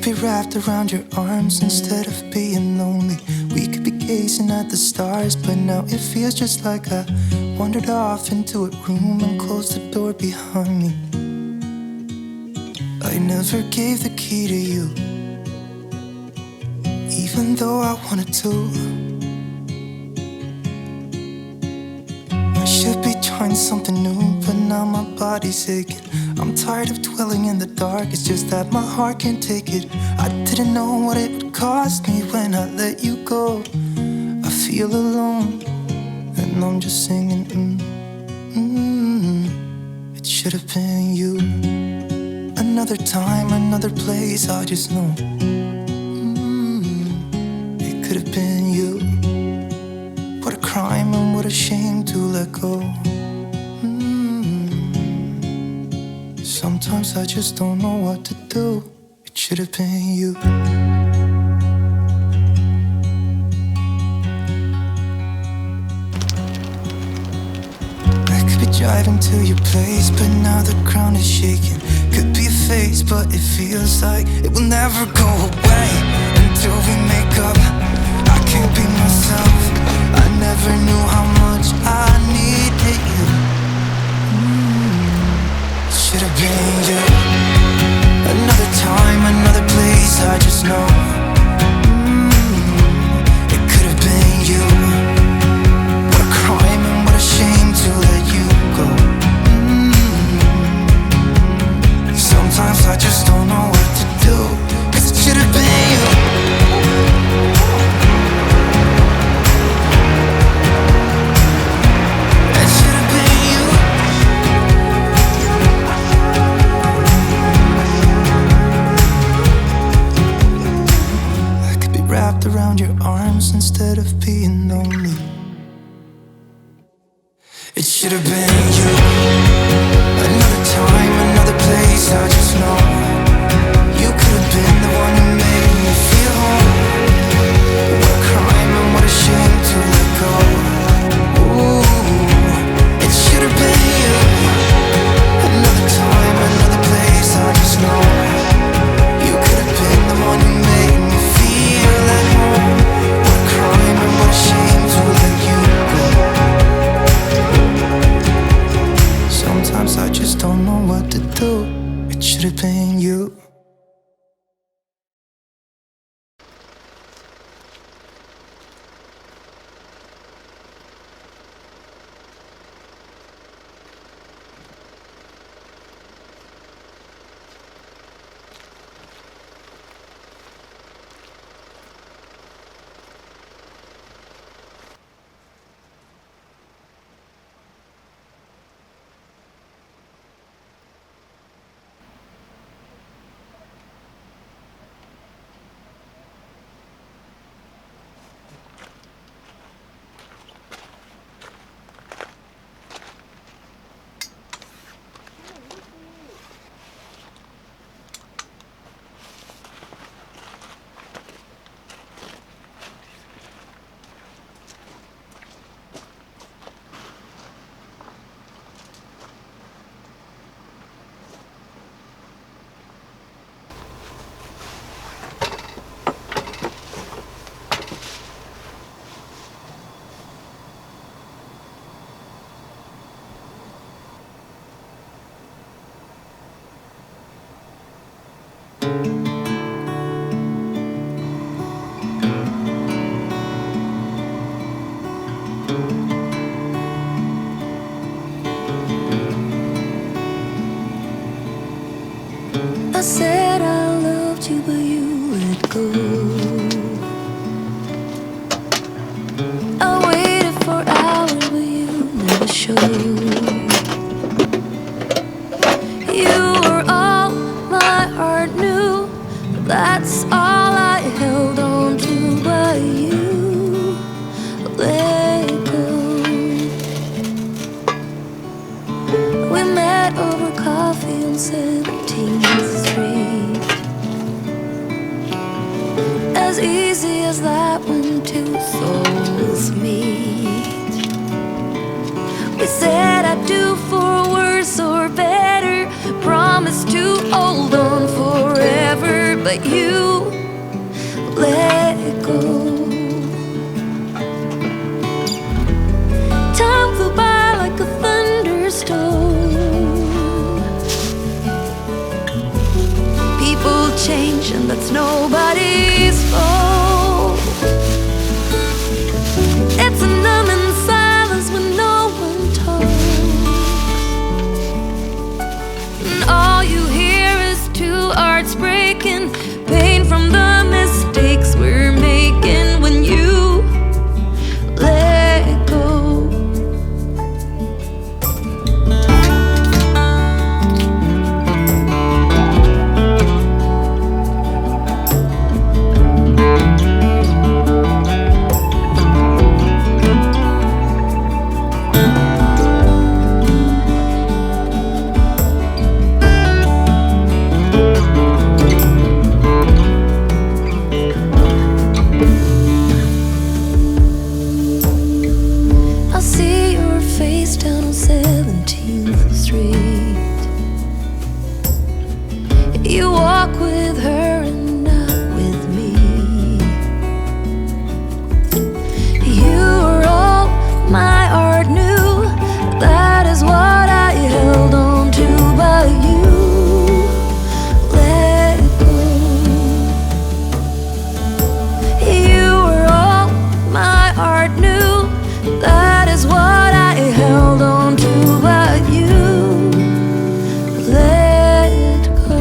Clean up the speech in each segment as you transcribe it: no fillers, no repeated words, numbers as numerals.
be wrapped around your arms instead of being lonely. We could be gazing at the stars, but now it feels just like I wandered off into a room and closed the door behind me. I never gave the key to you, even though I wanted to. I should be trying something new, but now my body's aching. I'm tired of dwelling in the dark, it's just that my heart can't take it. I didn't know what it would cost me when I let you go. I feel alone, and I'm just singing It should have been you. Another time, another place, I just know It could have been you. What a crime and what a shame to let go. Sometimes I just don't know what to do. It should have been you. I could be driving to your place, but now the ground is shaking. Could be a phase, but it feels like it will never go away until we make up. I can't be myself. I never knew how much I needed you. Should have been you. Another time, another place, I just know It could have been you. What a crime and what a shame to let you go. Sometimes I just don't know what to do, 'cause it should have been you. It should have been you. I could be wrapped around your arms instead of being lonely. It should have been you. Another time, another place, I just know You could have been the one who made me feel home. What a crime and what a shame to let go. Ooh, it should have been you. Another time, another place, I just know You could have been the one who made me feel at home. What a crime and what a shame to let you go. Sometimes I just don't know what to do. It should have been you. I said I loved you, but you let go. I waited for hours, but you never showed. You were all my heart knew. That's all I held on to, but you let go. We met over coffee on 17th Street. As easy as that when two souls meet. We said I'd do for worse or better, promised to hold on forever, but you it's nobody's fault. It's a numbing silence when no one talks, and all you hear is two hearts breaking, pain from the mistakes we're making when you let go. I see your face down on 17th Street. You walk with her and not with me. You were all my heart knew. That is what I held on to, but you let go. You were all my heart knew. That is what I held on to, but you let go.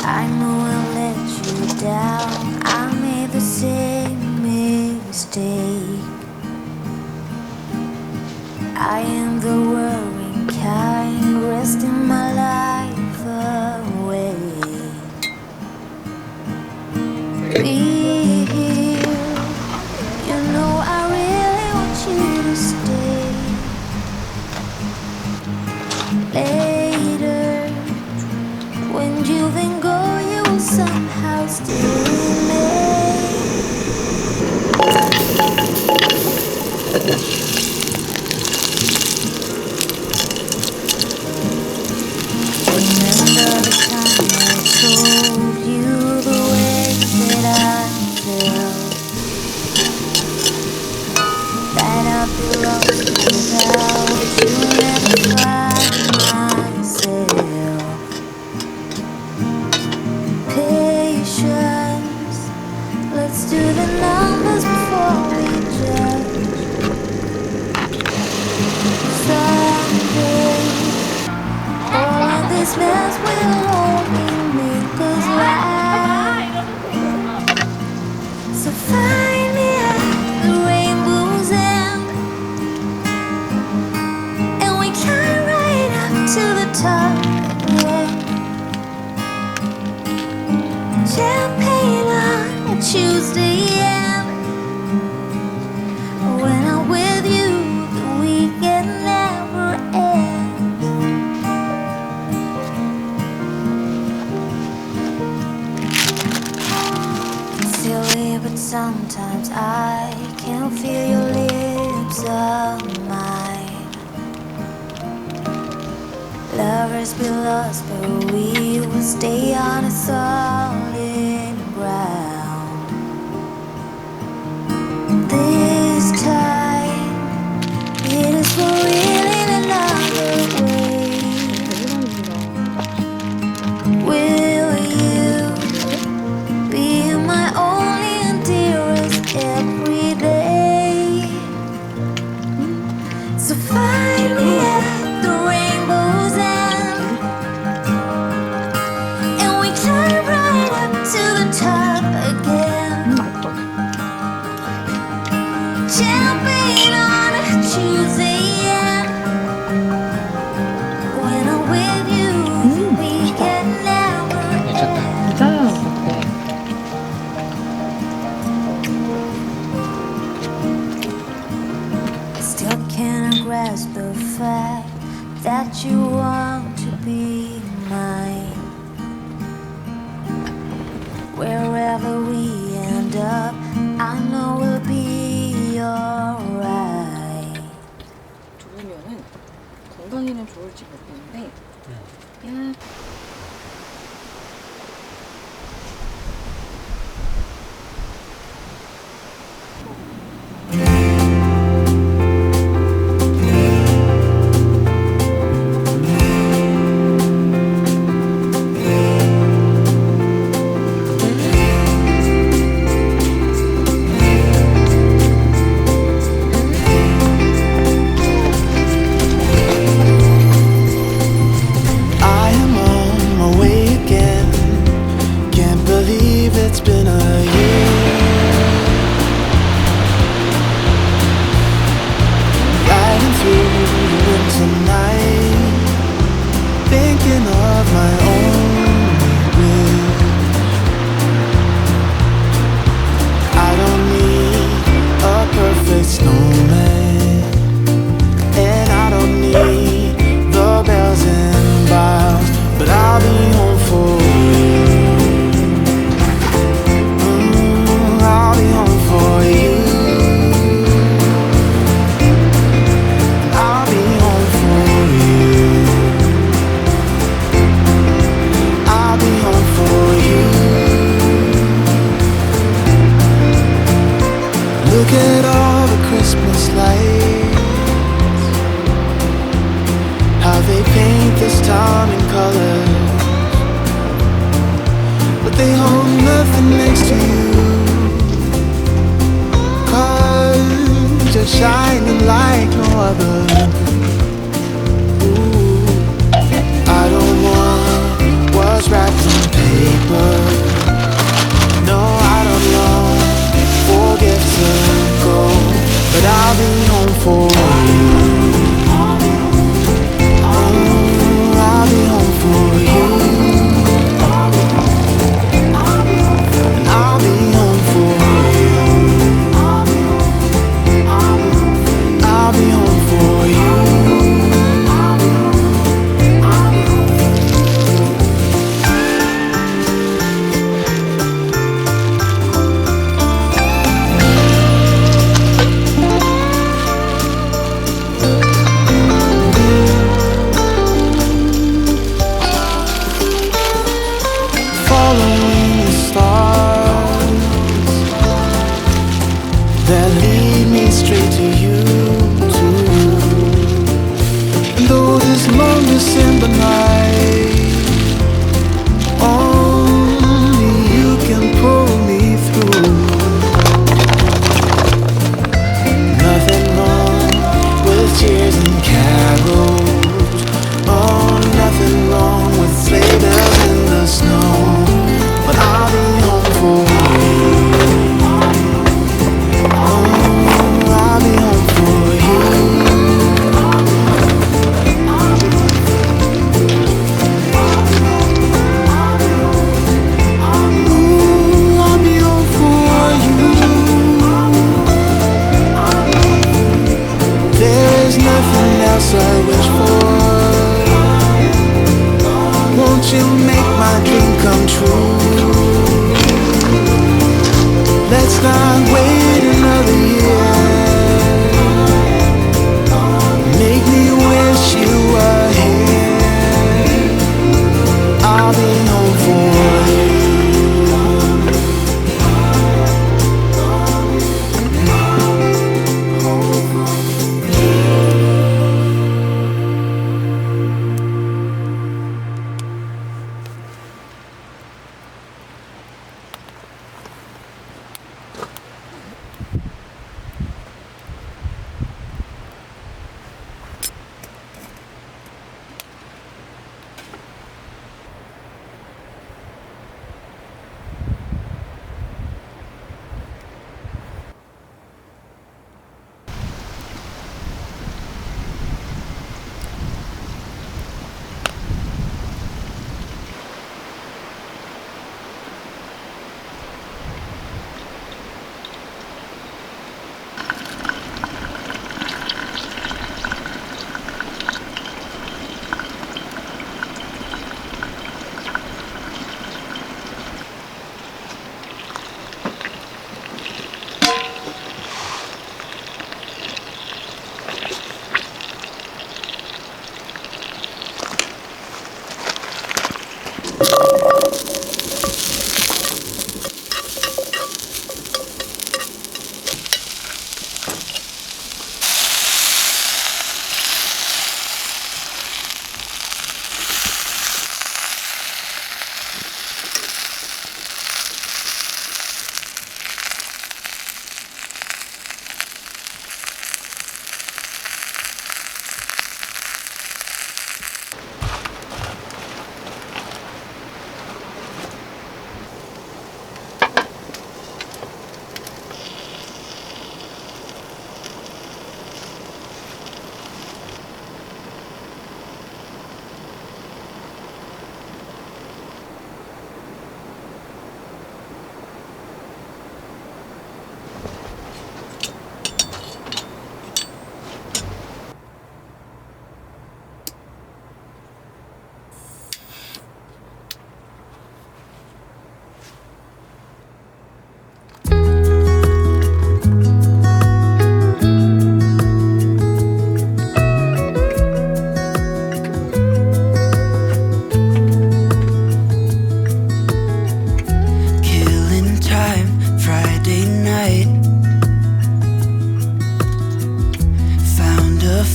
I know I let you down. I made the same mistake. I am the worrying kind, resting my life away. Be here, you know I really want you to stay. Lay the numbers before we judge. Someday, all of this mess will only make us laugh. So find me at the rainbow's end, and we climb right up to the top again. Champagne on a Tuesday end. When I'm with you, the weekend never ends. It's silly, but sometimes I can feel your lips on mine. Lovers be lost, but we will stay on a solid ground. This time, it is for real in another way. Will you be my only and dearest every day? So find me at the rainbow's end, and we climb right up to the top again. Champagne on a Tuesday end. When I'm with you, we can never end. 괜찮아요. Still can't grasp the fact that you want to be mine. Wherever we end up, I know we'll be alright. 두부면은 건강에는 좋을지 모르겠는데 야. I am on my way again. Can't believe it's been a year. Riding through the winter night, thinking of my only wish. I don't need a perfect snowman, and I don't need the bells and boughs, but I'll be home for you. I'll be home for you. I'll be home for you. I'll be home for you. Look at all the Christmas lights, how they paint this town in colors, but they hold nothing next to you, 'cause you're shining like no other. Ooh, I don't want what's wrapped in paper. No, I don't long for gifts to go, but I'll be home for you. I'll be home for you. And I'll be home for you. I'll be home for you. Following the stars that lead me straight to you, and though there's loneliness in the night, only you can pull me through. come true. Let's not wait another year. Make me wish you were here. I'll be home for you.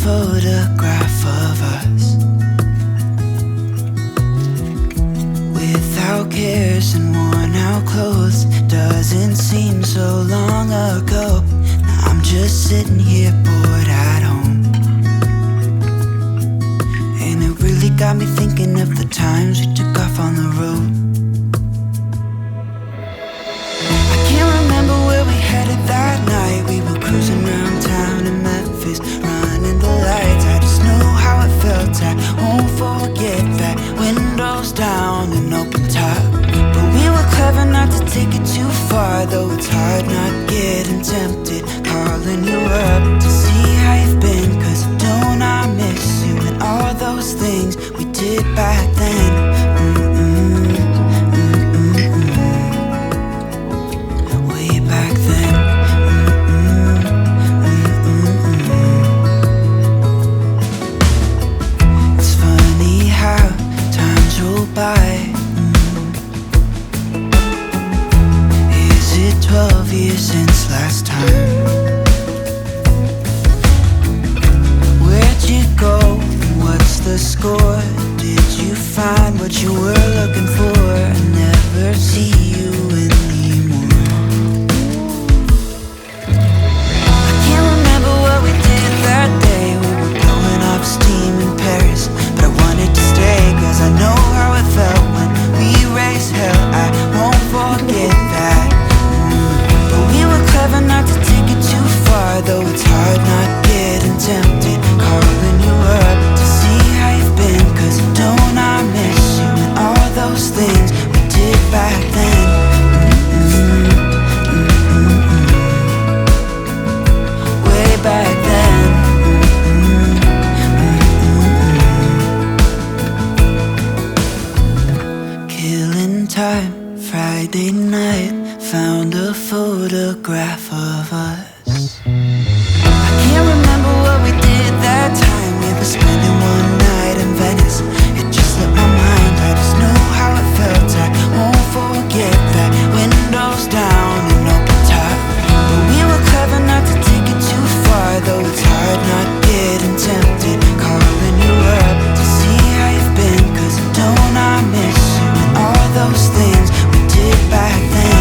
Photograph of us without cares and worn out clothes. Doesn't seem so long ago. Now I'm just sitting here bored at home, and it really got me thinking of the times we took off on the road. I can't remember where we headed that night. We were cruising around town in Memphis, running the lights. I just know how it felt. I won't forget that. Windows down and open top. But we were clever not to take it too far, though it's hard not getting tempted. Calling you up to see how you've been, 'cause don't I miss you and all those things we did back then. Way back then. It's funny how times roll by. Is it 12 years since last time? Where'd you go? What's the score? Did you find what you were looking for? I never see you anymore. I can't remember what we did that day. We were blowing off steam in Paris, but I wanted to stay, 'cause I know how it felt when we raised hell. I won't forget that. But we were clever not to take half of us. I can't remember what we did that time. We were spending one night in Venice. It just slipped my mind. I just know how it felt. I won't forget that. Windows down and open top. But we were clever not to take it too far. Though it's hard not getting tempted. Calling you up to see how you've been. Cause don't I miss you and all those things we did back then.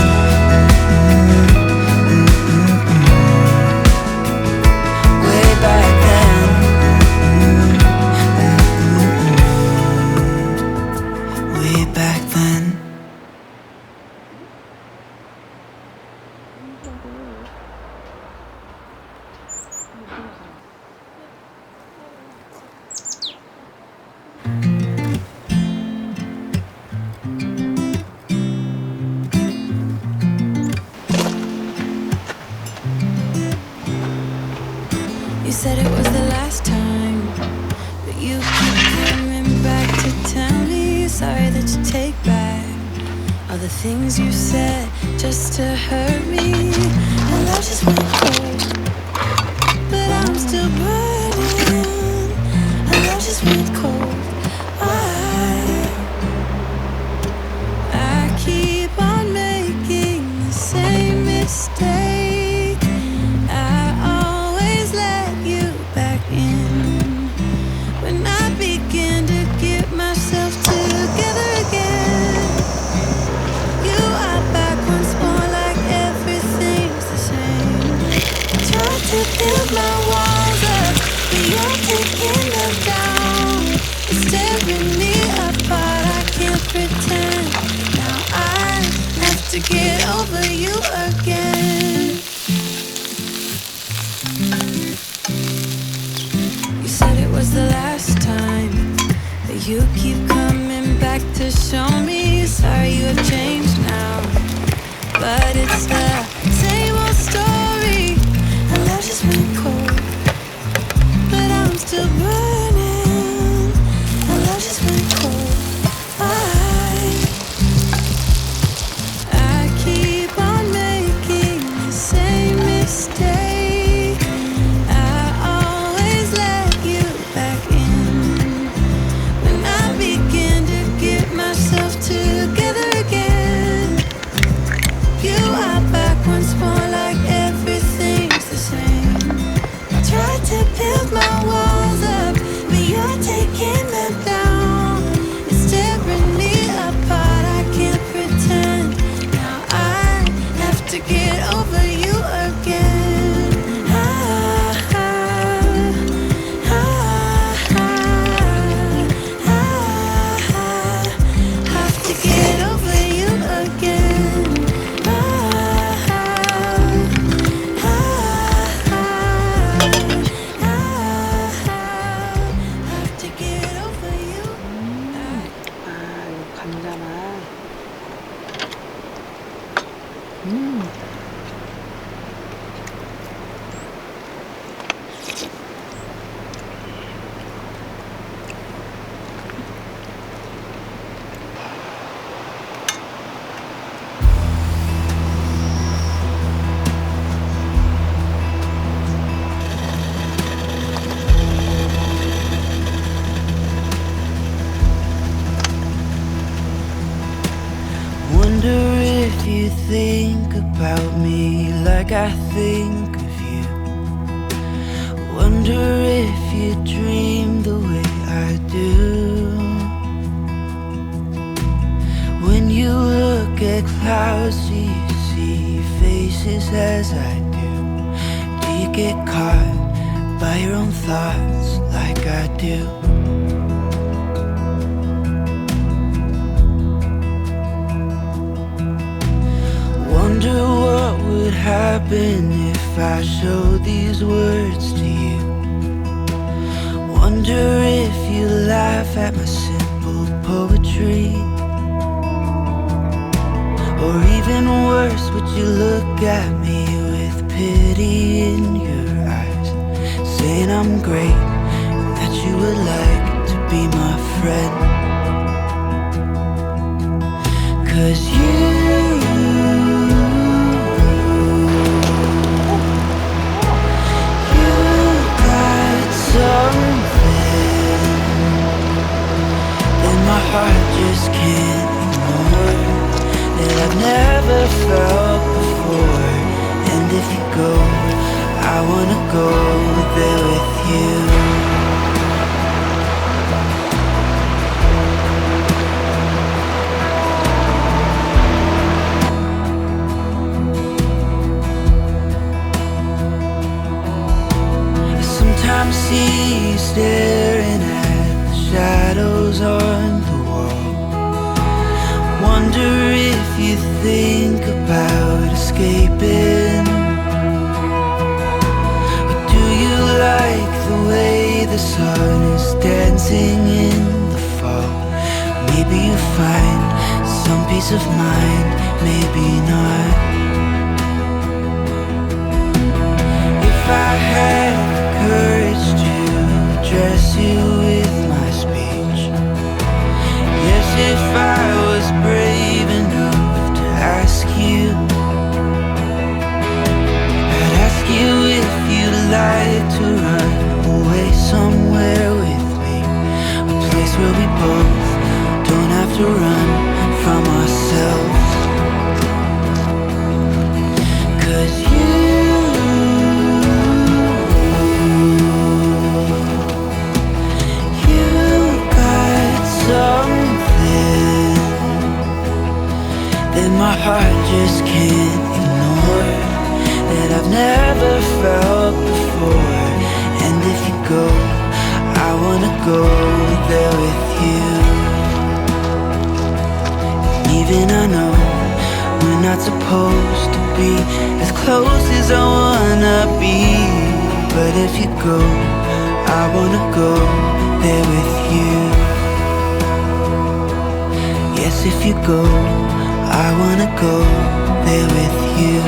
Way back then. Way back then. You said it was the last time, but you keep coming back to tell me sorry that you take back all the things you said just to hurt me. And love just went cold, but I'm still burning. And love just went cold. I keep on making the same mistake. I always let you back in when I begin to get myself together again. You are back once more, like everything's the same. I tried to build my walls up, but you're taking them down. It's tearing me apart, I can't pretend. Now I have to get over you again. You said it was the last time, but you keep coming back to show me sorry you have changed now. But it's the same old story. And love just went cold, but I'm still burning. And love just went cold. I keep on making the same mistake. I always let you back in when I begin to get myself together again. You are back once more, like everything's the same. I tried to build my walls up, but you're taking them down. It's tearing me apart, I can't pretend. Now I have to get over you again. Have to get over you again. Have to get over you. 아, 이 감자만. Wonder if you think about me like I think of you. Wonder if you dream the way I do. When you look at clouds, do you see faces as I do? Do you get caught by your own thoughts like I do? Wonder what would happen if I showed these words to you. Wonder if you laugh at my simple poetry. Or even worse, would you look at me with pity in your eyes, saying I'm great and that you would like to be my friend? 'Cause you go, I wanna go there with you. I sometimes see you staring at the shadows on the wall. Wonder if you think about escaping. Or do you like the way the sun is dancing in the fall? Maybe you find some peace of mind, maybe not. If I had the courage to address you with my speech, yes, if I was brave enough to ask you, I'd ask you if you'd like to run away somewhere with me, a place where we both don't have to run from ourselves. 'Cause you got something that my heart just can't ignore, that I've never felt before. And if you go, I wanna go there with you. And even I know we're not supposed to be as close as I wanna be, but if you go, I wanna go there with you. Yes, if you go, I wanna go there with you.